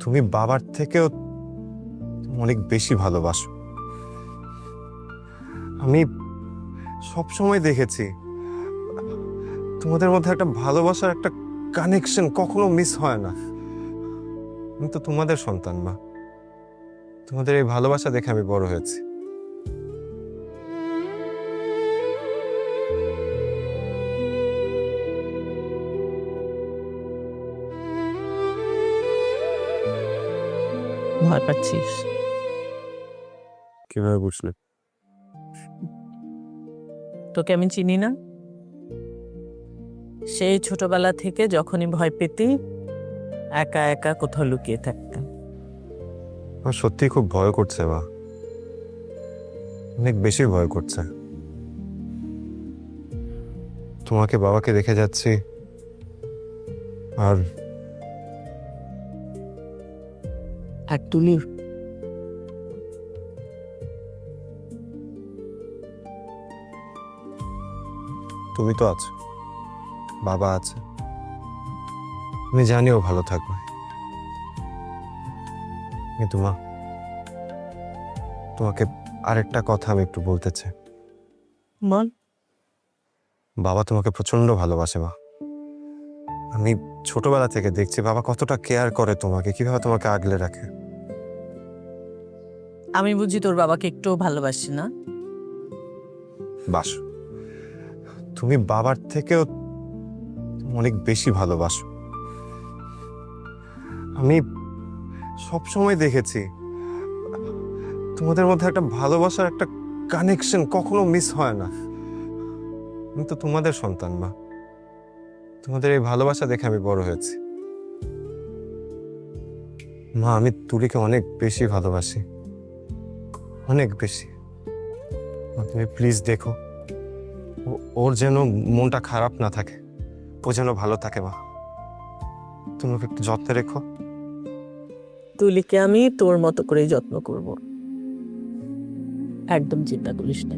তুমি বাবার থেকেও অনেক বেশি ভালোবাসো। আমি সব সময় দেখেছি তোমাদের মধ্যে একটা ভালোবাসার একটা কানেকশন কখনো মিস হয় না। আমি তো তোমাদের সন্তান, মা। তোমাদের এই ভালোবাসা দেখে আমি বড় হয়েছি। ভয় পাচ্ছিস? কিভাবে বুঝলে? তোকে আমি চিনি না? সেই ছোটবেলা থেকে যখনই ভয় পেতি একা একা কোথাও লুকিয়ে থাকতাম। আমার সত্যি খুব ভয় করছে, মা। অনেক বেশি ভয় করছে। তোমাকে বাবাকে দেখে যাচ্ছি, আর এক তুলি তুমি তো আছো, বাবা আছে। আমি জানিও ভালো থাকবে, কিন্তু মা, তোমাকে আরেকটা কথা আমি একটু বলতে চাই। বল। বাবা তোমাকে প্রচন্ড ভালোবাসে, মা। আমি ছোটবেলা থেকে দেখছি বাবা কতটা কেয়ার করে তোমাকে, কিভাবে তোমাকে আগলে রাখে। আমি বুঝি তোর বাবাকে একটু ভালোবাসি না? বাস, তুমি বাবার থেকেও অনেক বেশি ভালোবাসো। আমি সব সময় দেখেছি তোমাদের মধ্যে একটা ভালোবাসার একটা কানেকশন কখনো মিস হয় না। আমি তো তোমাদের সন্তান, মা। তোমাদের এই ভালোবাসা দেখে আমি বড় হয়েছি। মা, আমি তুলিকে অনেক বেশি ভালোবাসি, অনেক বেশি। মা, তুমি প্লিজ দেখো ওর যেন মনটা খারাপ না থাকে, ও যেন ভালো থাকে। মা, তুমি ওকে একটু যত্নে রেখো। তুলিকে আমি তোর মতো করেই যত্ন করব, একদম চিন্তা করিস না।